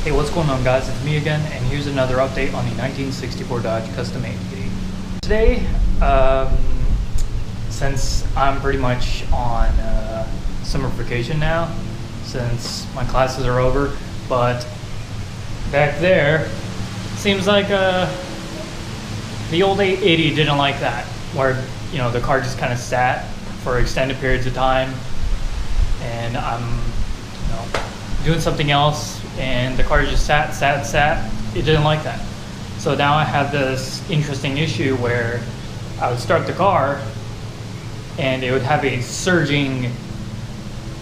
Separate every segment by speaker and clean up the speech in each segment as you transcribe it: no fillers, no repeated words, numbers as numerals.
Speaker 1: Hey, what's going on, guys? It's me again, and here's another update on the 1964 Dodge Custom 80. Today, since I'm pretty much on summer vacation now, since my classes are over, but back there, seems like the old 880 didn't like that, where the car just kind of sat for extended periods of time, and I'm doing something else, and the car just sat. It didn't like that. So now I have this interesting issue where I would start the car and it would have a surging,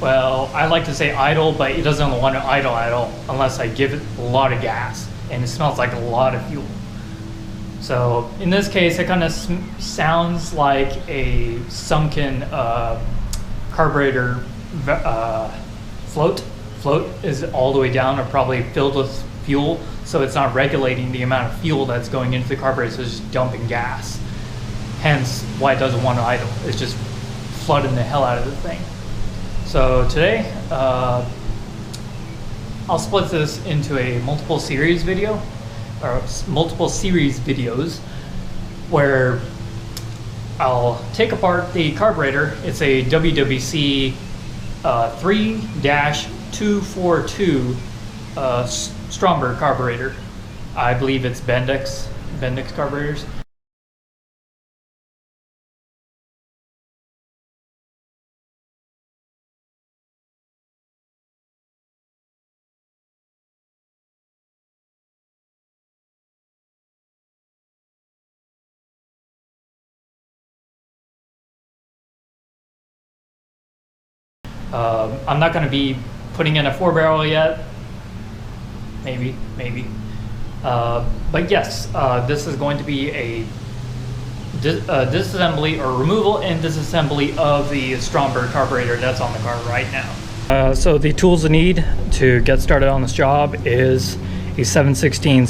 Speaker 1: well, I like to say idle, but it doesn't want to idle unless I give it a lot of gas, and it smells like a lot of fuel. So in this case, it kind of sounds like a sunken carburetor float. Float is all the way down or probably filled with fuel, so it's not regulating the amount of fuel that's going into the carburetor, so it's just dumping gas. Hence why it doesn't want to idle. It's just flooding the hell out of the thing. So today, I'll split this into a multiple series video, or multiple series videos, where I'll take apart the carburetor. It's a WWC 3-242 Stromberg carburetor. I believe it's Bendix carburetors. I'm not going to be putting in a 4-barrel yet. Maybe. But yes, this is going to be a disassembly or removal and disassembly of the Stromberg carburetor that's on the car right now. So the tools I need to get started on this job is a 7/16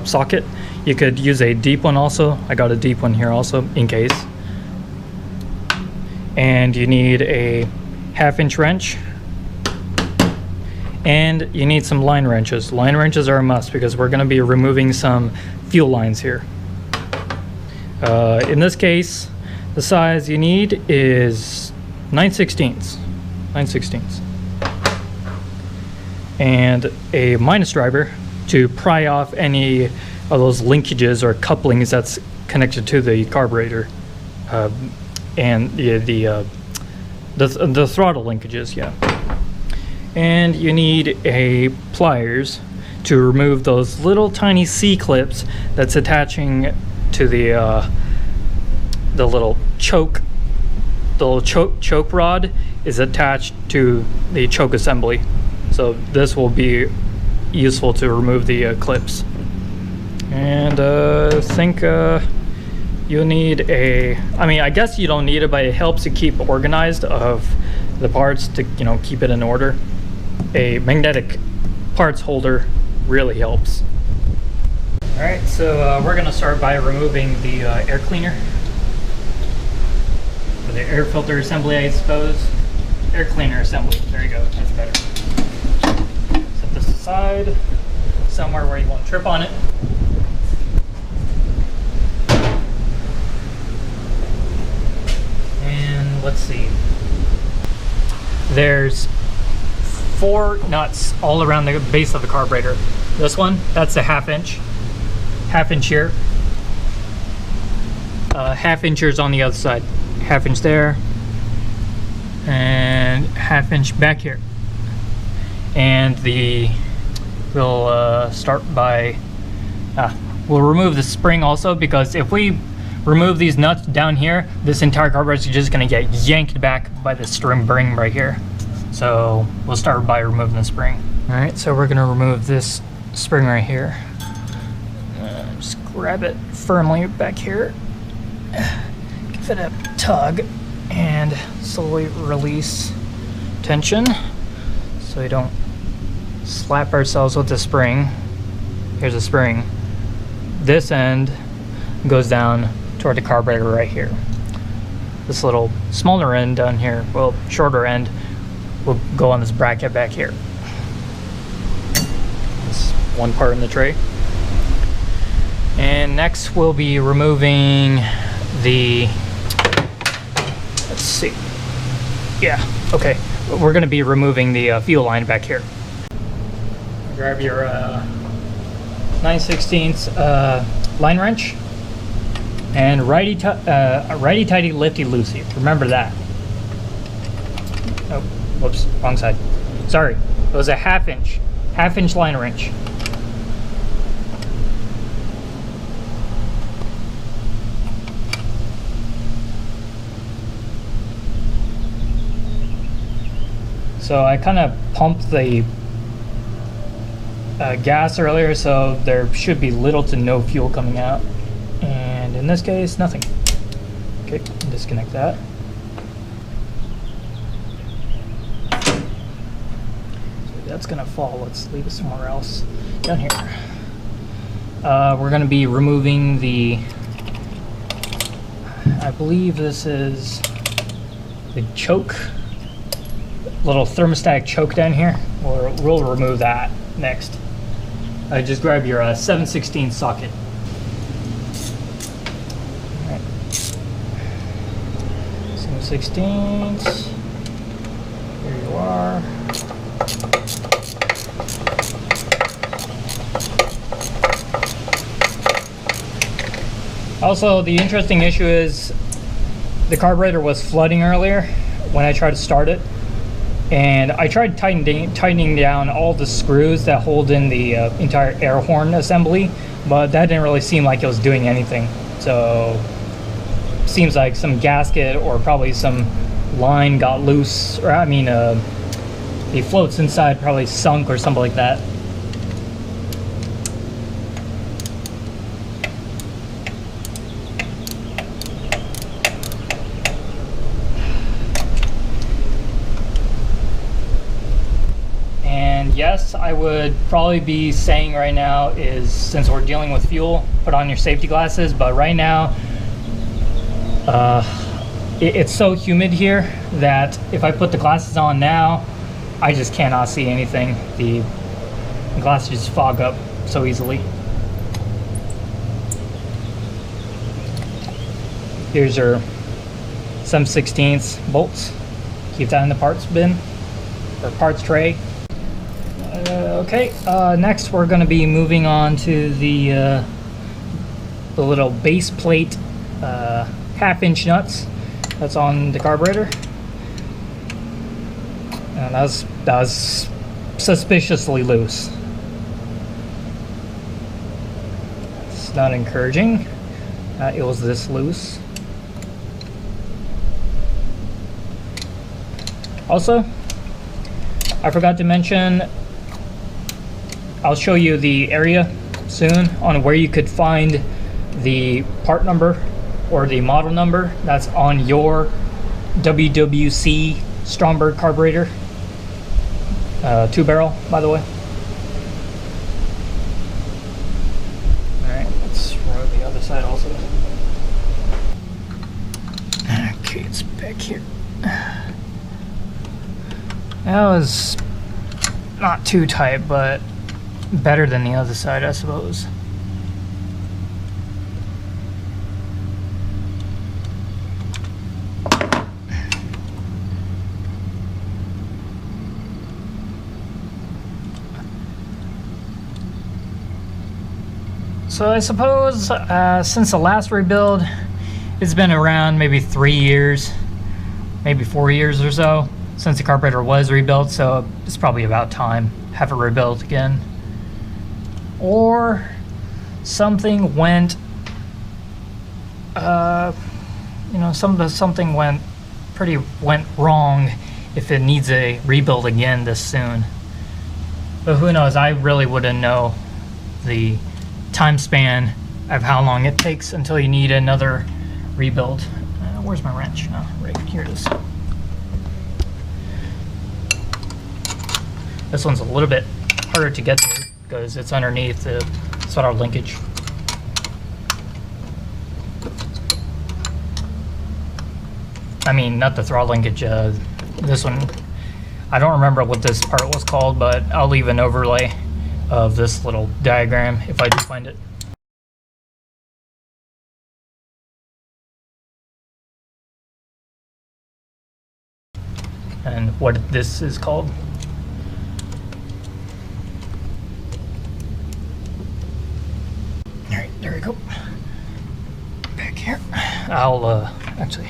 Speaker 1: socket. You could use a deep one also. I got a deep one here also in case. And you need a 1/2-inch wrench, and you need some line wrenches. Line wrenches are a must because we're going to be removing some fuel lines here. In this case, the size you need is 9/16, and a minus driver to pry off any of those linkages or couplings that's connected to the carburetor, and the throttle linkages, yeah. And you need a pliers to remove those little tiny C-clips that's attaching to the little choke. The little choke rod is attached to the choke assembly, so this will be useful to remove the clips. And I think you'll need I guess you don't need it, but it helps to keep organized of the parts to keep it in order. A magnetic parts holder really helps. Alright, so we're going to start by removing the air cleaner, or the air filter assembly, I suppose. Air cleaner assembly, there you go, that's better. Set this aside somewhere where you won't trip on it. Let's see. There's 4 nuts all around the base of the carburetor. This one, that's a 1/2 inch here. 1/2 inches on the other side. 1/2 inch there, and 1/2 inch back here. And we'll start by we'll remove the spring also, because if we remove these nuts down here, this entire carburetor is just going to get yanked back by the spring right here. So we'll start by removing the spring. Alright, so we're going to remove this spring right here. Just grab it firmly back here. Give it a tug and slowly release tension so we don't slap ourselves with the spring. Here's the spring. This end goes down toward the carburetor right here. This little smaller end down here, well, shorter end, will go on this bracket back here. This one part in the tray. And next we'll be removing the, let's see, yeah, okay. We're gonna be removing the fuel line back here. Grab your 9/16 line wrench and righty-tighty, lefty-loosey. Remember that. Oh, whoops, wrong side. Sorry, it was a half-inch line wrench. So I kind of pumped the gas earlier, so there should be little to no fuel coming out. And in this case, nothing. Okay, disconnect that. So that's gonna fall. Let's leave it somewhere else. Down here. We're gonna be removing the, I believe this is the choke. Little thermostatic choke down here. We'll remove that next. Just grab your 7/16 socket. All right. 7/16. Here you are. Also, the interesting issue is the carburetor was flooding earlier when I tried to start it. And I tried tightening down all the screws that hold in the entire air horn assembly, but that didn't really seem like it was doing anything. So, seems like some gasket or probably some line got loose, or I mean, the floats inside probably sunk or something like that. Yes, I would probably be saying right now is, since we're dealing with fuel, put on your safety glasses, but right now it's so humid here that if I put the glasses on now, I just cannot see anything. The glasses just fog up so easily. Here's your 7/16 bolts. Keep that in the parts bin or parts tray. Okay, next we're going to be moving on to the little base plate half-inch nuts that's on the carburetor. And that was suspiciously loose. It's not encouraging. It was this loose. Also, I forgot to mention, I'll show you the area soon on where you could find the part number or the model number that's on your WWC Stromberg carburetor. 2-barrel, by the way. Alright, let's roll the other side also. Okay, it's back here. That was not too tight, but better than the other side, I suppose. So I suppose since the last rebuild, it's been around maybe 3 years, maybe 4 years or so since the carburetor was rebuilt, so it's probably about time to have it rebuilt again. Or something went, something went wrong if it needs a rebuild again this soon. But who knows? I really wouldn't know the time span of how long it takes until you need another rebuild. Where's my wrench? Oh, right here it is. This one's a little bit harder to get to because it's underneath the throttle linkage. I mean, not the throttle linkage, this one. I don't remember what this part was called, but I'll leave an overlay of this little diagram if I do find it. And what this is called. All right, there we go. Back here. I'll actually,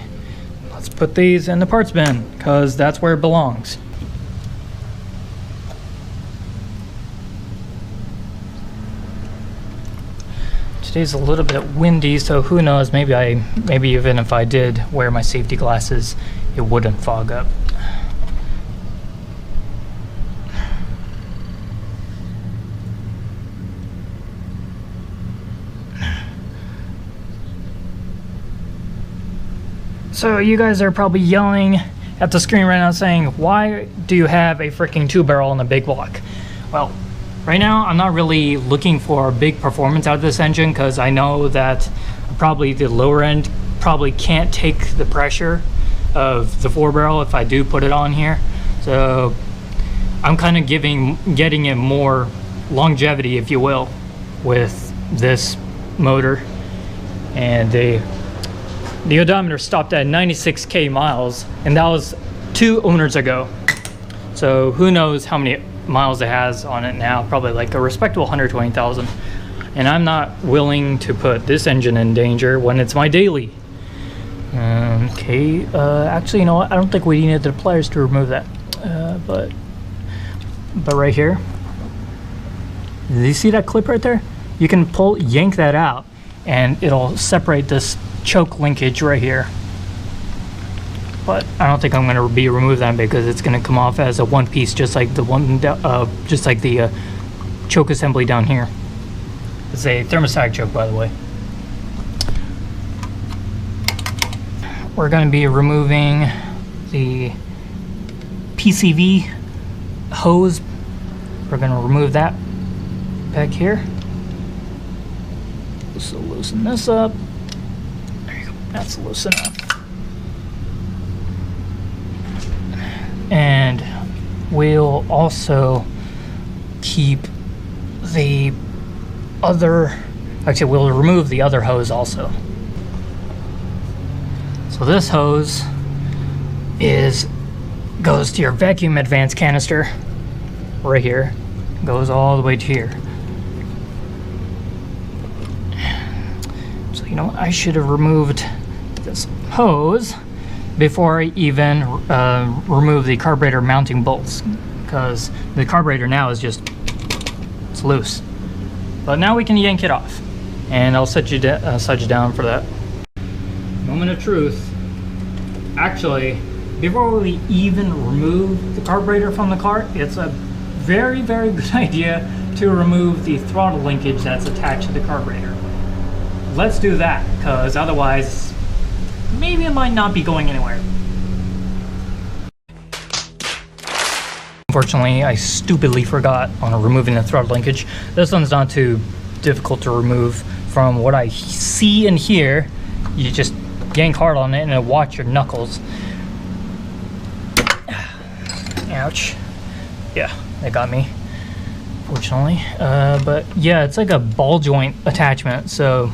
Speaker 1: let's put these in the parts bin because that's where it belongs. Today's a little bit windy, so who knows, maybe even if I did wear my safety glasses, it wouldn't fog up. So you guys are probably yelling at the screen right now saying, why do you have a freaking 2-barrel on a big block? Well, right now I'm not really looking for big performance out of this engine because I know that probably the lower end probably can't take the pressure of the 4-barrel if I do put it on here. So I'm kind of getting it more longevity, if you will, with this motor. And the odometer stopped at 96k miles, and that was 2 owners ago. So who knows how many miles it has on it now, probably like a respectable 120,000. And I'm not willing to put this engine in danger when it's my daily. Okay, actually, you know what? I don't think we needed the pliers to remove that. But right here, do you see that clip right there? You can yank that out, and it'll separate this choke linkage right here. But I don't think I'm going to remove that because it's going to come off as a one piece, just like the choke assembly down here. It's a thermostatic choke, by the way. We're going to be removing the Pcv hose. We're going to remove that back here. So loosen this up. There you go. That's loose enough. And we'll also keep the other, actually we'll remove the other hose also. So this hose goes to your vacuum advance canister right here, goes all the way to here. So you know, I should have removed this hose before I even remove the carburetor mounting bolts, because the carburetor now is just, it's loose. But now we can yank it off, and I'll set you down for that. Moment of truth. Actually, before we even remove the carburetor from the car, it's a very, very good idea to remove the throttle linkage that's attached to the carburetor. Let's do that, because otherwise, maybe it might not be going anywhere. Unfortunately, I stupidly forgot on removing the throttle linkage. This one's not too difficult to remove. From what I see and hear, you just yank hard on it and it'll watch your knuckles. Ouch. Yeah, that got me, fortunately. But yeah, it's like a ball joint attachment, so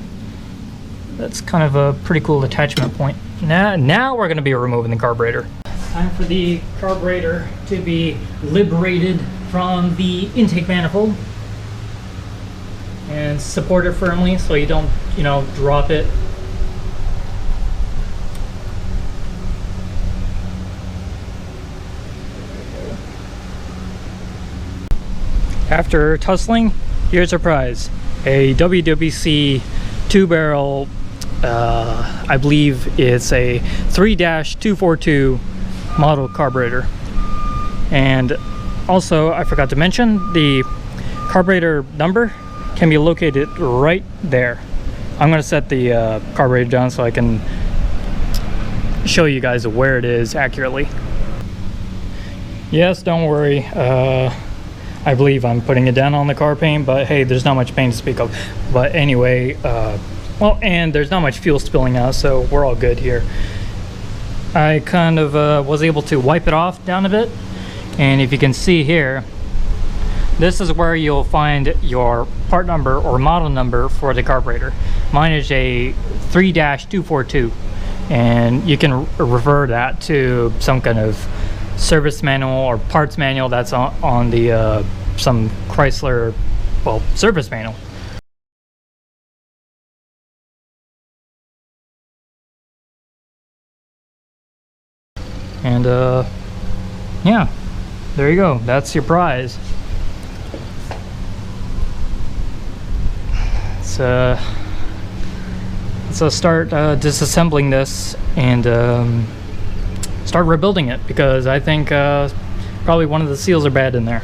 Speaker 1: that's kind of a pretty cool attachment point. Now we're going to be removing the carburetor. Time for the carburetor to be liberated from the intake manifold and support it firmly so you don't, drop it. After tussling, here's our prize. A WWC 2-barrel, I believe it's a 3-242 model carburetor. And also, I forgot to mention, the carburetor number can be located right there. I'm going to set the carburetor down so I can show you guys where it is accurately. Yes, don't worry. I believe I'm putting it down on the car paint, but hey, there's not much paint to speak of. But anyway, well, and there's not much fuel spilling out, so we're all good here. I kind of was able to wipe it off down a bit, and if you can see here, this is where you'll find your part number or model number for the carburetor. Mine is a 3-242, and you can refer that to some kind of service manual or parts manual that's on the some Chrysler, well, service manual. And yeah, there you go. That's your prize. So start disassembling this and start rebuilding it, because I think probably one of the seals are bad in there,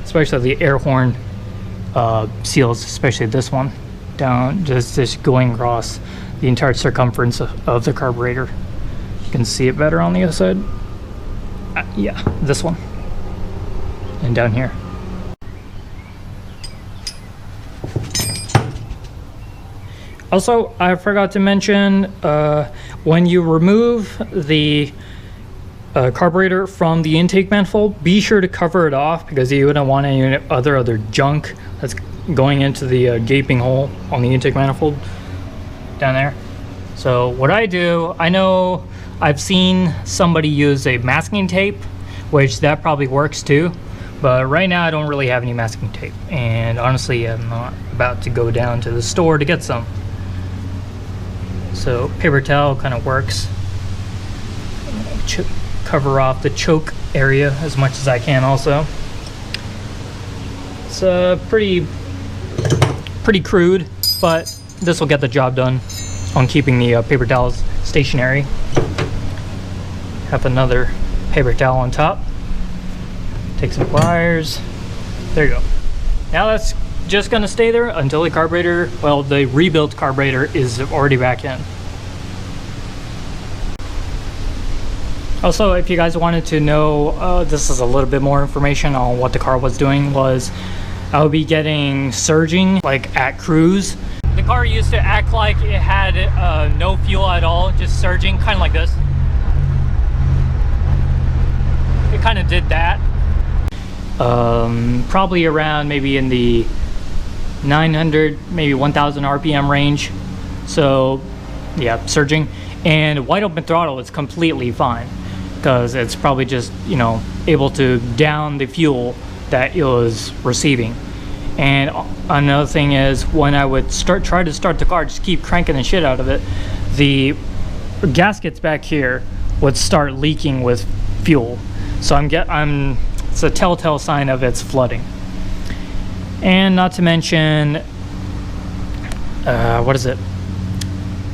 Speaker 1: especially the air horn seals, especially this one down, just going across the entire circumference of the carburetor. You can see it better on the other side. Yeah, this one and down here. Also, I forgot to mention, when you remove the carburetor from the intake manifold, be sure to cover it off, because you wouldn't want any other junk that's going into the gaping hole on the intake manifold down there. So what I do, I know I've seen somebody use a masking tape, which that probably works too, but right now I don't really have any masking tape, and honestly I'm not about to go down to the store to get some. So paper towel kind of works. Cover off the choke area as much as I can also. It's pretty crude, but this will get the job done on keeping the paper towels stationary. Have another paper towel on top. Take some pliers. There you go. Now that's just gonna stay there until the carburetor, well, the rebuilt carburetor is already back in. Also, if you guys wanted to know, this is a little bit more information on what the car was doing, was I would be getting surging like at cruise. The car used to act like it had no fuel at all, just surging, kind of like this. It kind of did that. Probably around maybe in the 900, maybe 1000 RPM range. So yeah, surging. And wide open throttle is completely fine, because it's probably just, you know, able to down the fuel that it was receiving. And another thing is, when I would try to start the car, just keep cranking the shit out of it, the gaskets back here would start leaking with fuel. So it's a telltale sign of it's flooding. And not to mention, what is it?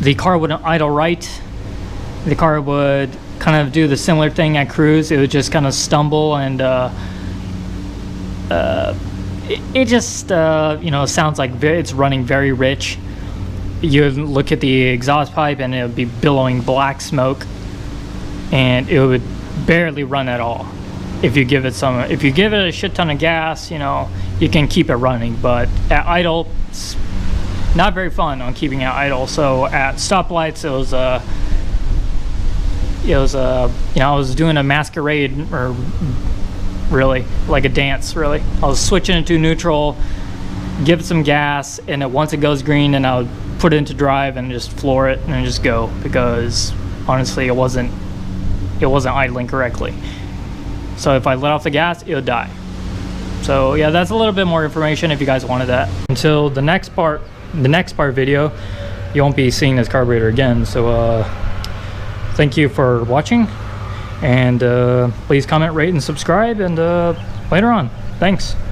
Speaker 1: The car wouldn't idle right. The car would kind of do the similar thing at cruise. It would just kind of stumble, and it just you know, sounds like it's running very rich. You look at the exhaust pipe and it would be billowing black smoke, and it would barely run at all. If you give it a shit ton of gas, you know, you can keep it running, but at idle, it's not very fun on keeping it idle. So at stoplights, you know, I was doing a masquerade, or really like a dance, really. I was switching it to neutral, give it some gas, and once it goes green, then I would put it into drive and just floor it and just go, because honestly it wasn't idling correctly. So if I let off the gas, it would die. So yeah, that's a little bit more information if you guys wanted that. Until the next part video, you won't be seeing this carburetor again. So thank you for watching, and please comment, rate, and subscribe, and later on. Thanks.